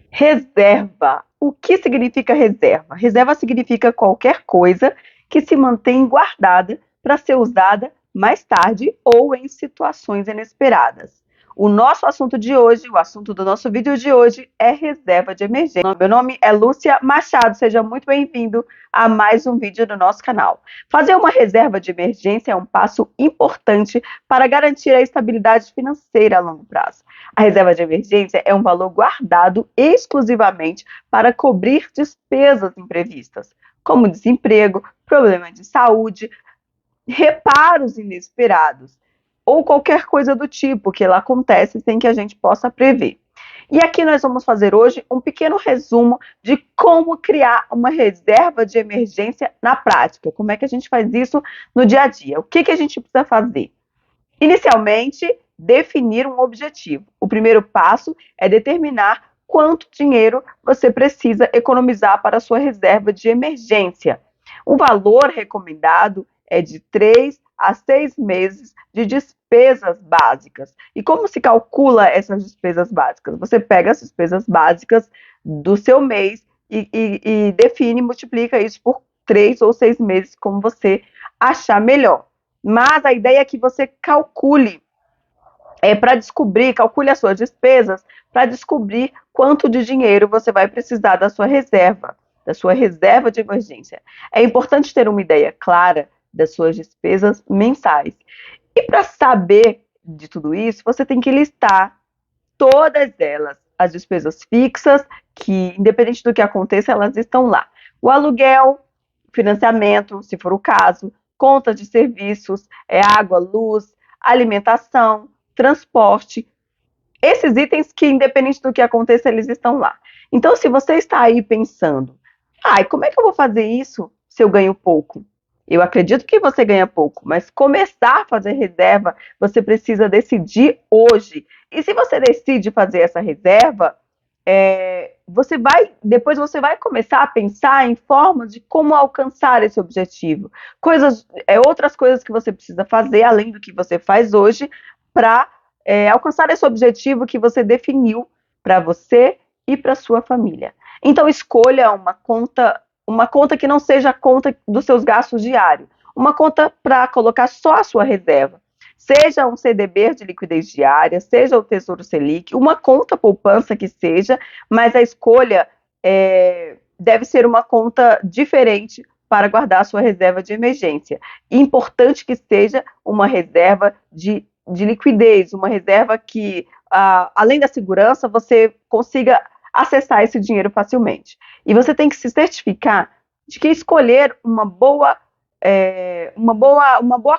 Reserva. O que significa reserva? Reserva significa qualquer coisa que se mantém guardada para ser usada mais tarde ou em situações inesperadas. O nosso assunto de hoje, o assunto do nosso vídeo de hoje é reserva de emergência. Meu nome é Lúcia Machado, seja muito bem-vindo a mais um vídeo do nosso canal. Fazer uma reserva de emergência é um passo importante para garantir a estabilidade financeira a longo prazo. A reserva de emergência é um valor guardado exclusivamente para cobrir despesas imprevistas, como desemprego, problemas de saúde, reparos inesperados ou qualquer coisa do tipo que ela acontece sem que a gente possa prever. E aqui nós vamos fazer hoje um pequeno resumo de como criar uma reserva de emergência na prática. Como é que a gente faz isso no dia a dia? O que a gente precisa fazer? Inicialmente, definir um objetivo. O primeiro passo é determinar quanto dinheiro você precisa economizar para a sua reserva de emergência. O valor recomendado é de 3 a 6 meses de despesas básicas. E como se calcula essas despesas básicas? Você pega as despesas básicas do seu mês e define, multiplica isso por 3 ou 6 meses, como você achar melhor. Mas a ideia é que você calcule calcule as suas despesas para descobrir quanto de dinheiro você vai precisar da sua reserva de emergência. É importante ter uma ideia clara das suas despesas mensais. E para saber de tudo isso, você tem que listar todas elas, as despesas fixas, que independente do que aconteça, elas estão lá. O aluguel, financiamento, se for o caso, contas de serviços, água, luz, alimentação, transporte. Esses itens que, independente do que aconteça, eles estão lá. Então, se você está aí pensando, como é que eu vou fazer isso se eu ganho pouco? Eu acredito que você ganha pouco, mas começar a fazer reserva, você precisa decidir hoje. E se você decide fazer essa reserva, depois você vai começar a pensar em formas de como alcançar esse objetivo. Outras coisas que você precisa fazer, além do que você faz hoje, para alcançar esse objetivo que você definiu para você e para sua família. Então, escolha uma conta que não seja a conta dos seus gastos diários, uma conta para colocar só a sua reserva. Seja um CDB de liquidez diária, seja o Tesouro Selic, uma conta poupança que seja, mas a escolha deve ser uma conta diferente para guardar a sua reserva de emergência. Importante que seja uma reserva de liquidez, uma reserva que, além da segurança, você consiga acessar esse dinheiro facilmente. E você tem que se certificar de que escolher uma boa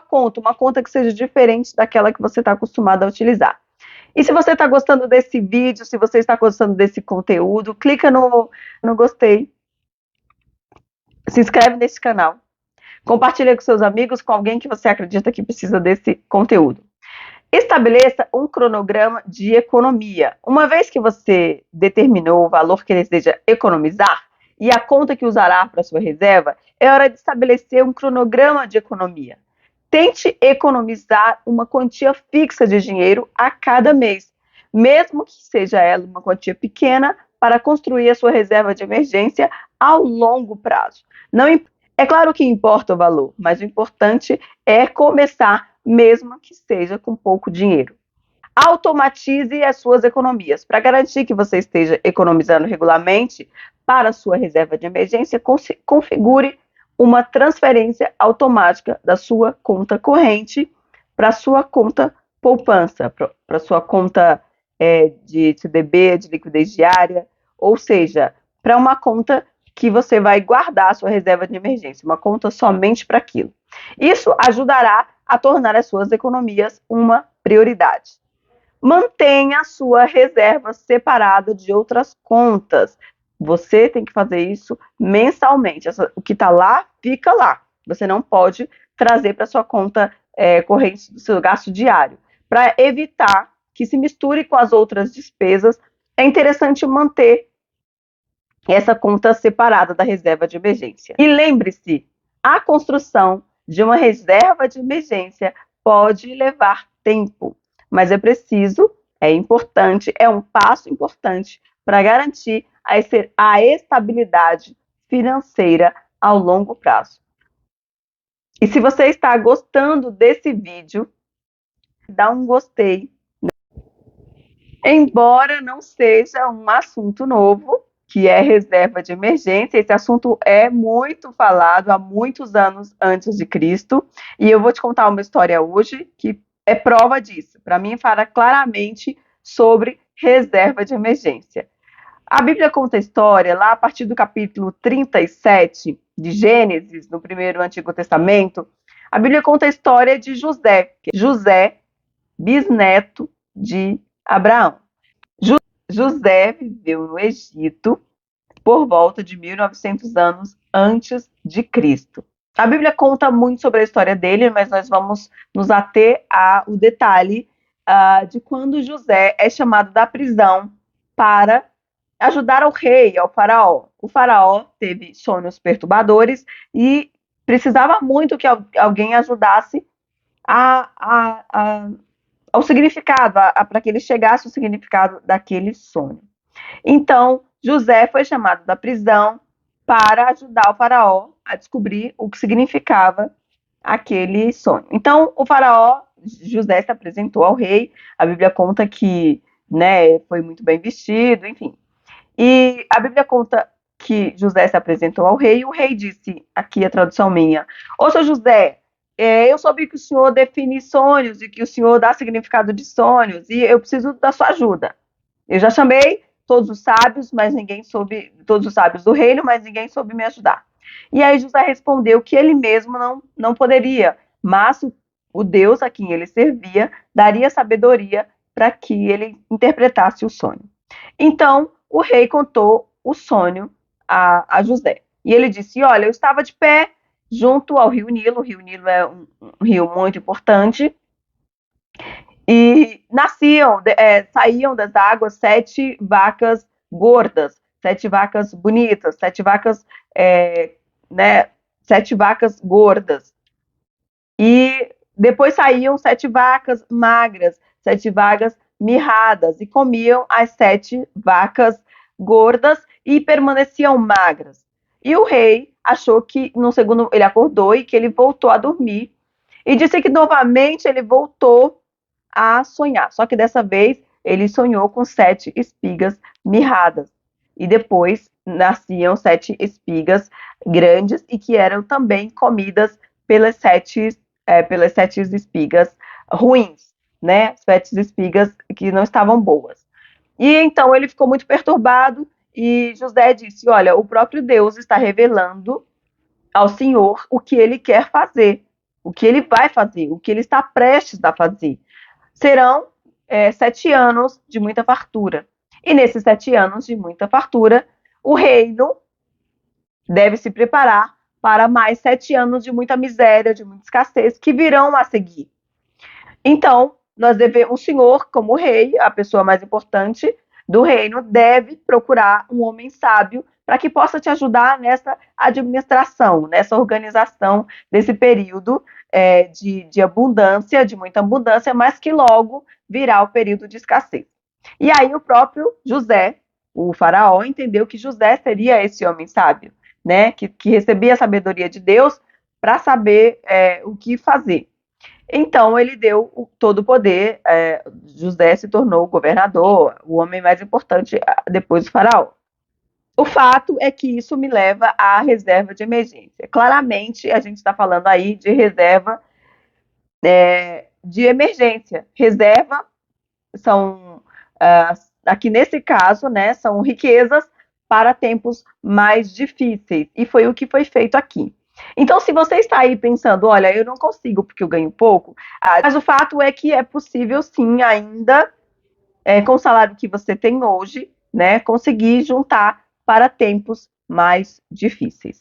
conta, uma conta que seja diferente daquela que você está acostumado a utilizar. E se você está gostando desse vídeo, se você está gostando desse conteúdo, clica no gostei, se inscreve nesse canal, compartilha com seus amigos, com alguém que você acredita que precisa desse conteúdo. Estabeleça um cronograma de economia. Uma vez que você determinou o valor que deseja economizar e a conta que usará para sua reserva, é hora de estabelecer um cronograma de economia. Tente economizar uma quantia fixa de dinheiro a cada mês, mesmo que seja ela uma quantia pequena, para construir a sua reserva de emergência ao longo prazo. É claro que importa o valor, mas o importante é começar, mesmo que seja com pouco dinheiro. Automatize as suas economias. Para garantir que você esteja economizando regularmente para a sua reserva de emergência, configure uma transferência automática da sua conta corrente para a sua conta poupança, para a sua conta de CDB, de liquidez diária, ou seja, para uma conta que você vai guardar a sua reserva de emergência, uma conta somente para aquilo. Isso ajudará a tornar as suas economias uma prioridade. Mantenha a sua reserva separada de outras contas. Você tem que fazer isso mensalmente. O que está lá, fica lá. Você não pode trazer para sua conta corrente do seu gasto diário. Para evitar que se misture com as outras despesas, é interessante manter essa conta separada da reserva de emergência. E lembre-se, a construção de uma reserva de emergência pode levar tempo, mas é importante, é um passo importante para garantir a estabilidade financeira ao longo prazo. E se você está gostando desse vídeo, dá um gostei. Embora não seja um assunto novo, que é reserva de emergência, esse assunto é muito falado há muitos anos antes de Cristo, e eu vou te contar uma história hoje que é prova disso. Para mim, fala claramente sobre reserva de emergência. A Bíblia conta a história lá a partir do capítulo 37 de Gênesis, no primeiro Antigo Testamento. A Bíblia conta a história de José, bisneto de Abraão. José viveu no Egito por volta de 1900 anos antes de Cristo. A Bíblia conta muito sobre a história dele, mas nós vamos nos ater ao detalhe de quando José é chamado da prisão para ajudar ao rei, ao faraó. O faraó teve sonhos perturbadores e precisava muito que alguém ajudasse ao significado, para que ele chegasse ao significado daquele sonho. Então, José foi chamado da prisão para ajudar o faraó a descobrir o que significava aquele sonho. Então, o faraó, José se apresentou ao rei, a Bíblia conta que, né, foi muito bem vestido, enfim. E a Bíblia conta que José se apresentou ao rei, e o rei disse, aqui a tradução minha, ô seu José, eu soube que o senhor define sonhos e que o senhor dá significado de sonhos, e eu preciso da sua ajuda. Eu já chamei todos os sábios, mas ninguém soube, todos os sábios do reino, mas ninguém soube me ajudar. E aí José respondeu que ele mesmo não poderia, mas o Deus a quem ele servia daria sabedoria para que ele interpretasse o sonho. Então, o rei contou o sonho a José. E ele disse, olha, eu estava de pé junto ao rio Nilo. O rio Nilo é um rio muito importante. E saíam das águas 7 vacas gordas, 7 vacas bonitas, 7 vacas, 7 vacas gordas. E depois saíam 7 vacas magras, 7 vacas mirradas, e comiam as 7 vacas gordas e permaneciam magras. E o rei achou que, no segundo, ele acordou e que ele voltou a dormir. E disse que novamente ele voltou a sonhar. Só que dessa vez ele sonhou com 7 espigas mirradas. E depois nasciam 7 espigas grandes e que eram também comidas pelas 7 espigas ruins, né? 7 espigas que não estavam boas. E então ele ficou muito perturbado e José disse, olha, o próprio Deus está revelando ao Senhor o que ele quer fazer, o que ele vai fazer, o que ele está prestes a fazer. Serão 7 anos de muita fartura. E nesses 7 anos de muita fartura, o reino deve se preparar para mais 7 anos de muita miséria, de muita escassez, que virão a seguir. Então, o Senhor, como rei, a pessoa mais importante do reino, deve procurar um homem sábio para que possa te ajudar nessa administração, nessa organização desse período de abundância, de muita abundância, mas que logo virá o período de escassez. E aí o próprio José, o faraó, entendeu que José seria esse homem sábio, né, que recebia a sabedoria de Deus para saber o que fazer. Então ele deu todo o poder, José se tornou o governador, o homem mais importante depois do faraó. O fato é que isso me leva à reserva de emergência. Claramente, a gente está falando aí de reserva de emergência. Reserva são, aqui nesse caso, né, são riquezas para tempos mais difíceis. E foi o que foi feito aqui. Então, se você está aí pensando, olha, eu não consigo porque eu ganho pouco, mas o fato é que é possível sim ainda, com o salário que você tem hoje, né, conseguir juntar para tempos mais difíceis.